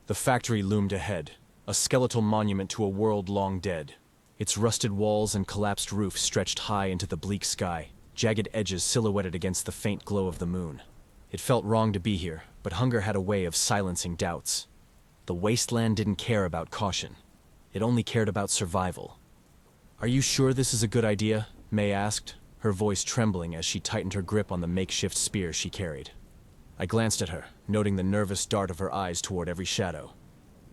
The factory loomed ahead, a skeletal monument to a world long dead. Its rusted walls and collapsed roof stretched high into the bleak sky, jagged edges silhouetted against the faint glow of the moon. It felt wrong to be here, but hunger had a way of silencing doubts. The Wasteland didn't care about caution. It only cared about survival. "Are you sure this is a good idea?" Mae asked, her voice trembling as she tightened her grip on the makeshift spear she carried. I glanced at her, noting the nervous dart of her eyes toward every shadow.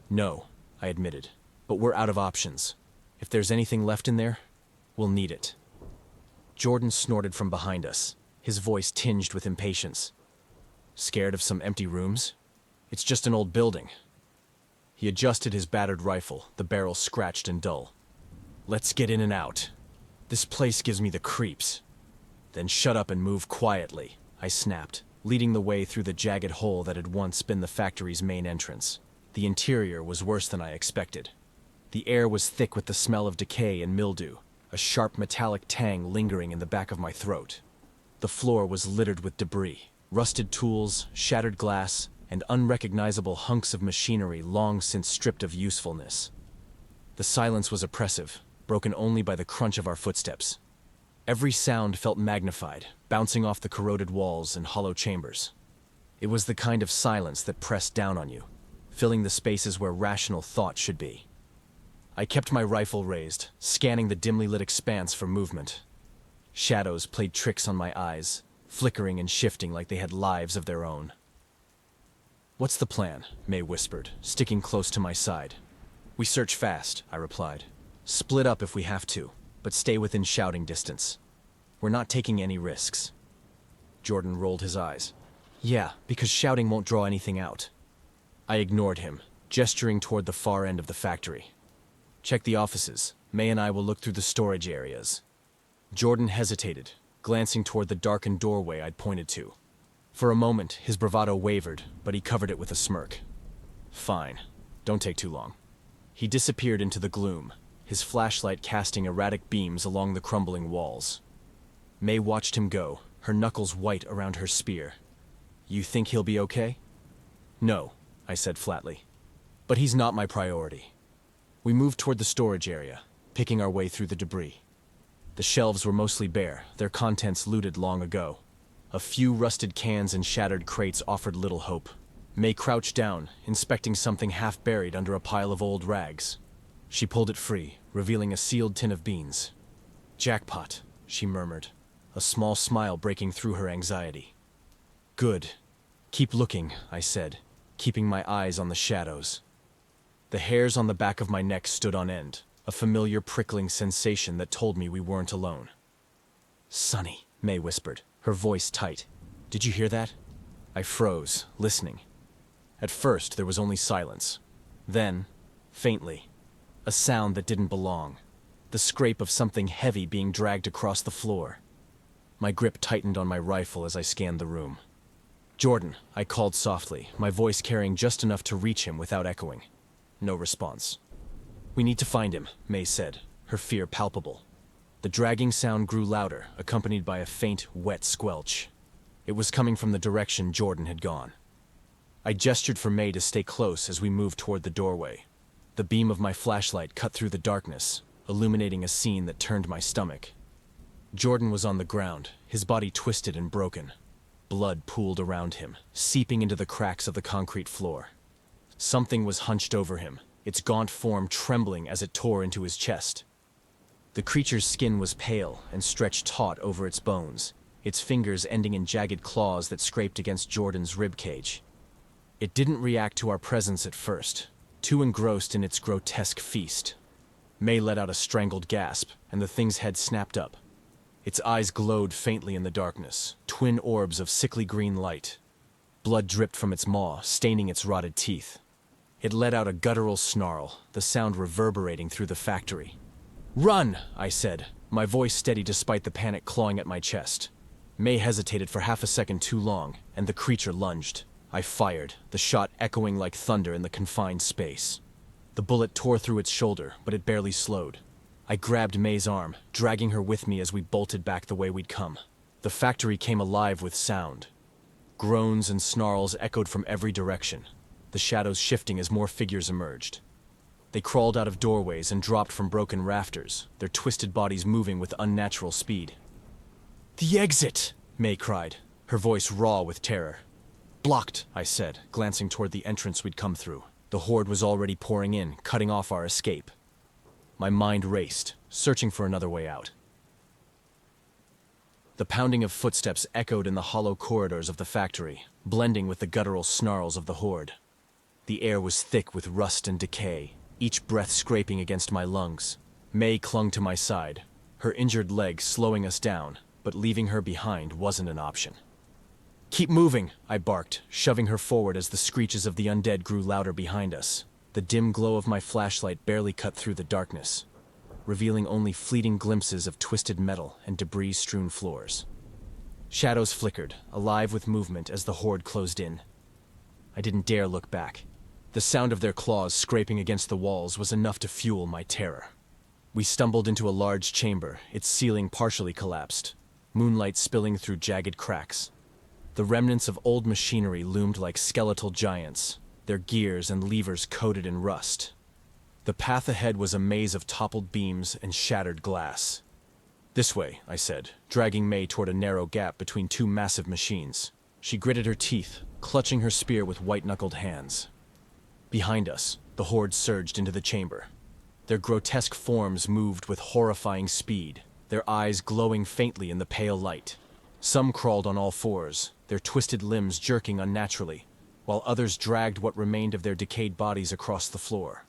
"No," I admitted, "but we're out of options. If there's anything left in there, we'll need it." Jordan snorted from behind us, his voice tinged with impatience. "Scared of some empty rooms? It's just an old building." He adjusted his battered rifle, the barrel scratched and dull. "Let's get in and out. This place gives me the creeps." "Then shut up and move quietly," I snapped, leading the way through the jagged hole that had once been the factory's main entrance. The interior was worse than I expected. The air was thick with the smell of decay and mildew, a sharp metallic tang lingering in the back of my throat. The floor was littered with debris, rusted tools, shattered glass, and unrecognizable hunks of machinery long since stripped of usefulness. The silence was oppressive, broken only by the crunch of our footsteps. Every sound felt magnified, bouncing off the corroded walls and hollow chambers. It was the kind of silence that pressed down on you, filling the spaces where rational thought should be. I kept my rifle raised, scanning the dimly lit expanse for movement. Shadows played tricks on my eyes, flickering and shifting like they had lives of their own. "What's the plan?" Mae whispered, sticking close to my side. "We search fast," I replied. "Split up if we have to, but stay within shouting distance. We're not taking any risks." Jordan rolled his eyes. "Yeah, because shouting won't draw anything out." I ignored him, gesturing toward the far end of the factory. "Check the offices. Mae and I will look through the storage areas." Jordan hesitated, glancing toward the darkened doorway I'd pointed to. For a moment, his bravado wavered, but he covered it with a smirk. "Fine. Don't take too long." He disappeared into the gloom, his flashlight casting erratic beams along the crumbling walls. Mae watched him go, her knuckles white around her spear. "You think he'll be okay?" "No," I said flatly. "But he's not my priority." We moved toward the storage area, picking our way through the debris. The shelves were mostly bare, their contents looted long ago. A few rusted cans and shattered crates offered little hope. Mae crouched down, inspecting something half buried under a pile of old rags. She pulled it free, revealing a sealed tin of beans. "Jackpot," she murmured, a small smile breaking through her anxiety. "Good. Keep looking," I said, keeping my eyes on the shadows. The hairs on the back of my neck stood on end, a familiar prickling sensation that told me we weren't alone. "Sunny," Mae whispered, her voice tight. "Did you hear that?" I froze, listening. At first, there was only silence. Then, faintly, a sound that didn't belong. The scrape of something heavy being dragged across the floor. My grip tightened on my rifle as I scanned the room. "Jordan," I called softly, my voice carrying just enough to reach him without echoing. No response. "We need to find him," Mae said, her fear palpable. The dragging sound grew louder, accompanied by a faint, wet squelch. It was coming from the direction Jordan had gone. I gestured for Mae to stay close as we moved toward the doorway. The beam of my flashlight cut through the darkness, illuminating a scene that turned my stomach. Jordan was on the ground, his body twisted and broken. Blood pooled around him, seeping into the cracks of the concrete floor. Something was hunched over him, its gaunt form trembling as it tore into his chest. The creature's skin was pale and stretched taut over its bones, its fingers ending in jagged claws that scraped against Jordan's ribcage. It didn't react to our presence at first, too engrossed in its grotesque feast. Mae let out a strangled gasp, and the thing's head snapped up. Its eyes glowed faintly in the darkness, twin orbs of sickly green light. Blood dripped from its maw, staining its rotted teeth. It let out a guttural snarl, the sound reverberating through the factory. "Run!" I said, my voice steady despite the panic clawing at my chest. Mae hesitated for half a second too long, and the creature lunged. I fired, the shot echoing like thunder in the confined space. The bullet tore through its shoulder, but it barely slowed. I grabbed Mae's arm, dragging her with me as we bolted back the way we'd come. The factory came alive with sound. Groans and snarls echoed from every direction. the shadows shifting as more figures emerged. They crawled out of doorways and dropped from broken rafters, their twisted bodies moving with unnatural speed. "The exit!" Mae cried, her voice raw with terror. "Blocked," I said, glancing toward the entrance we'd come through. The Horde was already pouring in, cutting off our escape. My mind raced, searching for another way out. The pounding of footsteps echoed in the hollow corridors of the factory, blending with the guttural snarls of the Horde. The air was thick with rust and decay, each breath scraping against my lungs. Mae clung to my side, her injured leg slowing us down, but leaving her behind wasn't an option. "Keep moving," I barked, shoving her forward as the screeches of the undead grew louder behind us. The dim glow of my flashlight barely cut through the darkness, revealing only fleeting glimpses of twisted metal and debris-strewn floors. Shadows flickered, alive with movement as the Horde closed in. I didn't dare look back. The sound of their claws scraping against the walls was enough to fuel my terror. We stumbled into a large chamber, its ceiling partially collapsed, moonlight spilling through jagged cracks. The remnants of old machinery loomed like skeletal giants, their gears and levers coated in rust. The path ahead was a maze of toppled beams and shattered glass. "This way," I said, dragging Mae toward a narrow gap between two massive machines. She gritted her teeth, clutching her spear with white-knuckled hands. Behind us, the Horde surged into the chamber. Their grotesque forms moved with horrifying speed, their eyes glowing faintly in the pale light. Some crawled on all fours, their twisted limbs jerking unnaturally, while others dragged what remained of their decayed bodies across the floor.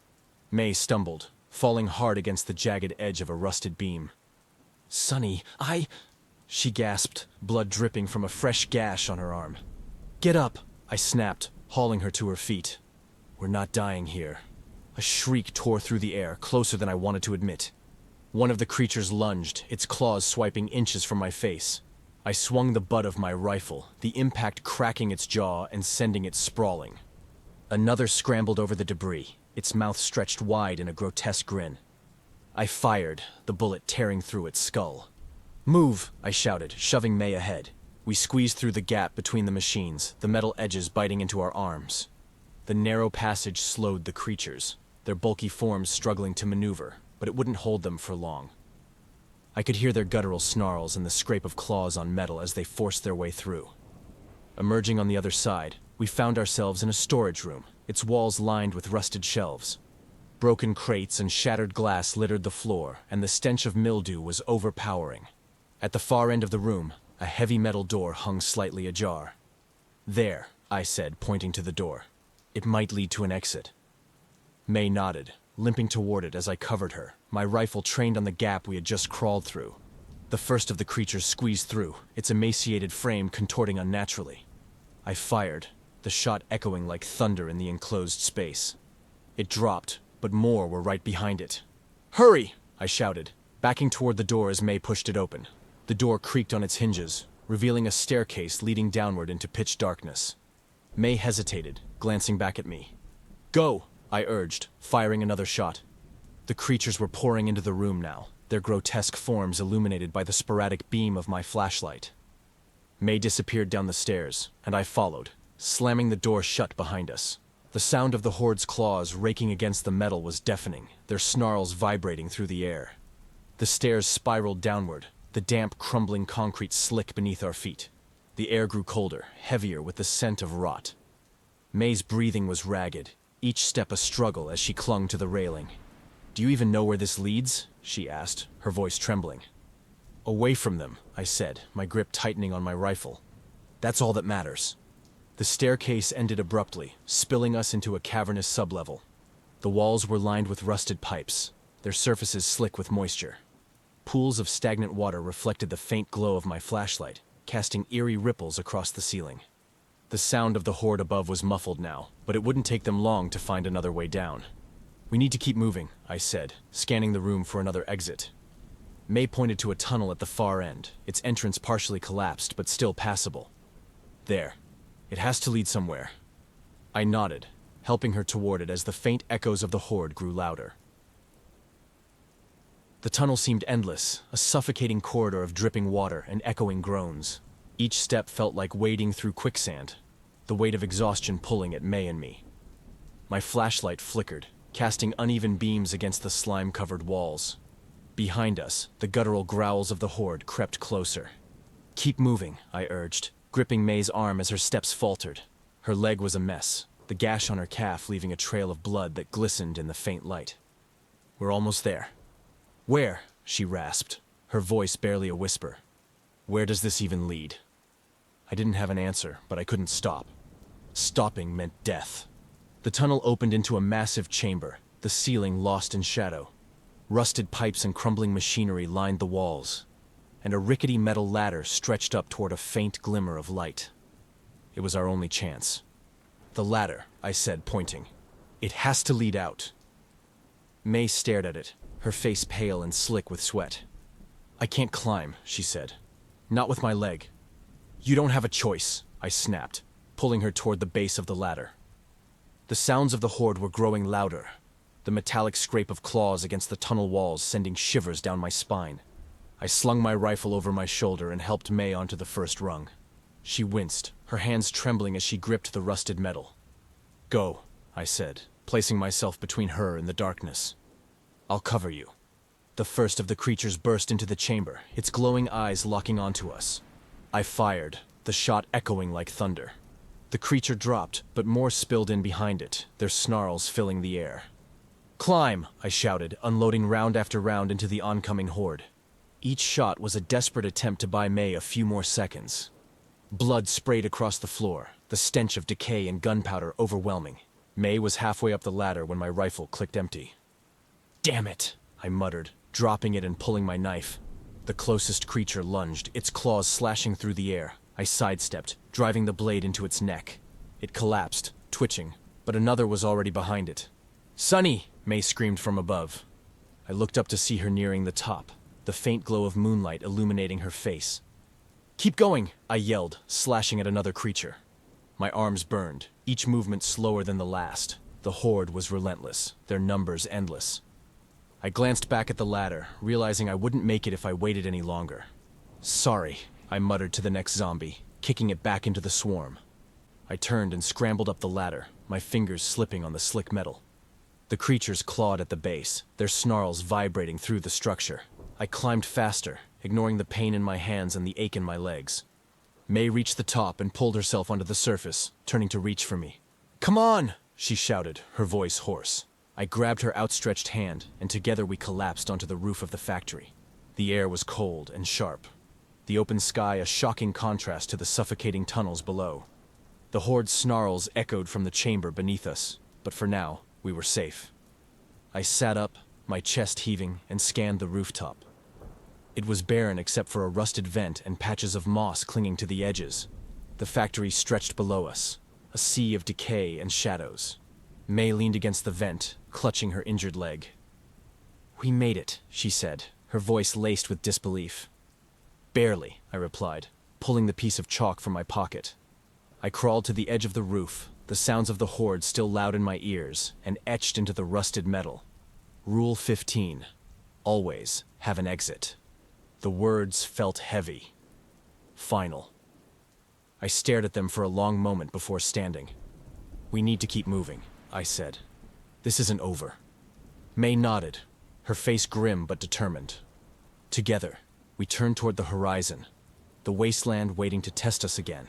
Mae stumbled, falling hard against the jagged edge of a rusted beam. "Sunny, she gasped, blood dripping from a fresh gash on her arm. "Get up," I snapped, hauling her to her feet. "We're not dying here." A shriek tore through the air, closer than I wanted to admit. One of the creatures lunged, its claws swiping inches from my face. I swung the butt of my rifle, the impact cracking its jaw and sending it sprawling. Another scrambled over the debris, its mouth stretched wide in a grotesque grin. I fired, the bullet tearing through its skull. "Move," I shouted, shoving Mae ahead. We squeezed through the gap between the machines, the metal edges biting into our arms. The narrow passage slowed the creatures, their bulky forms struggling to maneuver, but it wouldn't hold them for long. I could hear their guttural snarls and the scrape of claws on metal as they forced their way through. Emerging on the other side, we found ourselves in a storage room, its walls lined with rusted shelves. Broken crates and shattered glass littered the floor, and the stench of mildew was overpowering. At the far end of the room, a heavy metal door hung slightly ajar. "There," I said, pointing to the door. "It might lead to an exit." Mae nodded, limping toward it as I covered her, my rifle trained on the gap we had just crawled through. The first of the creatures squeezed through, its emaciated frame contorting unnaturally. I fired, the shot echoing like thunder in the enclosed space. It dropped, but more were right behind it. "Hurry!" I shouted, backing toward the door as Mae pushed it open. The door creaked on its hinges, revealing a staircase leading downward into pitch darkness. Mae hesitated, glancing back at me. "Go!" I urged, firing another shot. The creatures were pouring into the room now, their grotesque forms illuminated by the sporadic beam of my flashlight. Mae disappeared down the stairs, and I followed, slamming the door shut behind us. The sound of the Horde's claws raking against the metal was deafening, their snarls vibrating through the air. The stairs spiraled downward, the damp, crumbling concrete slick beneath our feet. The air grew colder, heavier with the scent of rot. Mae's breathing was ragged, each step a struggle as she clung to the railing. "Do you even know where this leads?" she asked, her voice trembling. "Away from them," I said, my grip tightening on my rifle. "That's all that matters." The staircase ended abruptly, spilling us into a cavernous sublevel. The walls were lined with rusted pipes, their surfaces slick with moisture. Pools of stagnant water reflected the faint glow of my flashlight, casting eerie ripples across the ceiling. The sound of the Horde above was muffled now, but it wouldn't take them long to find another way down. "We need to keep moving," I said, scanning the room for another exit. Mae pointed to a tunnel at the far end, its entrance partially collapsed but still passable. "There. It has to lead somewhere." I nodded, helping her toward it as the faint echoes of the Horde grew louder. The tunnel seemed endless, a suffocating corridor of dripping water and echoing groans. Each step felt like wading through quicksand, the weight of exhaustion pulling at Mae and me. My flashlight flickered, casting uneven beams against the slime-covered walls. Behind us, the guttural growls of the Horde crept closer. "Keep moving," I urged, gripping Mae's arm as her steps faltered. Her leg was a mess, the gash on her calf leaving a trail of blood that glistened in the faint light. "We're almost there." "Where?" she rasped, her voice barely a whisper. "Where does this even lead?" I didn't have an answer, but I couldn't stop. Stopping meant death. The tunnel opened into a massive chamber, the ceiling lost in shadow. Rusted pipes and crumbling machinery lined the walls, and a rickety metal ladder stretched up toward a faint glimmer of light. It was our only chance. "The ladder," I said, pointing. "It has to lead out." Mae stared at it, her face pale and slick with sweat. "I can't climb," she said. "Not with my leg." "You don't have a choice," I snapped, pulling her toward the base of the ladder. The sounds of the Horde were growing louder, the metallic scrape of claws against the tunnel walls sending shivers down my spine. I slung my rifle over my shoulder and helped Mae onto the first rung. She winced, her hands trembling as she gripped the rusted metal. "Go," I said, placing myself between her and the darkness. "I'll cover you." The first of the creatures burst into the chamber, its glowing eyes locking onto us. I fired, the shot echoing like thunder. The creature dropped, but more spilled in behind it, their snarls filling the air. "Climb!" I shouted, unloading round after round into the oncoming Horde. Each shot was a desperate attempt to buy Mae a few more seconds. Blood sprayed across the floor, the stench of decay and gunpowder overwhelming. Mae was halfway up the ladder when my rifle clicked empty. "Damn it!" I muttered, dropping it and pulling my knife. The closest creature lunged, its claws slashing through the air. I sidestepped, driving the blade into its neck. It collapsed, twitching, but another was already behind it. "Sunny!" Mae screamed from above. I looked up to see her nearing the top, the faint glow of moonlight illuminating her face. "Keep going!" I yelled, slashing at another creature. My arms burned, each movement slower than the last. The Horde was relentless, their numbers endless. I glanced back at the ladder, realizing I wouldn't make it if I waited any longer. "Sorry," I muttered to the next zombie, kicking it back into the swarm. I turned and scrambled up the ladder, my fingers slipping on the slick metal. The creatures clawed at the base, their snarls vibrating through the structure. I climbed faster, ignoring the pain in my hands and the ache in my legs. Mae reached the top and pulled herself onto the surface, turning to reach for me. "Come on!" she shouted, her voice hoarse. I grabbed her outstretched hand, and together we collapsed onto the roof of the factory. The air was cold and sharp, the open sky a shocking contrast to the suffocating tunnels below. The Horde's snarls echoed from the chamber beneath us, but for now, we were safe. I sat up, my chest heaving, and scanned the rooftop. It was barren except for a rusted vent and patches of moss clinging to the edges. The factory stretched below us, a sea of decay and shadows. Mae leaned against the vent, clutching her injured leg. "We made it," she said, her voice laced with disbelief. "Barely," I replied, pulling the piece of chalk from my pocket. I crawled to the edge of the roof, the sounds of the Horde still loud in my ears, and etched into the rusted metal. Rule 15. Always have an exit. The words felt heavy. Final. I stared at them for a long moment before standing. "We need to keep moving," I said. "This isn't over." Mae nodded, her face grim but determined. Together, we turned toward the horizon, the wasteland waiting to test us again.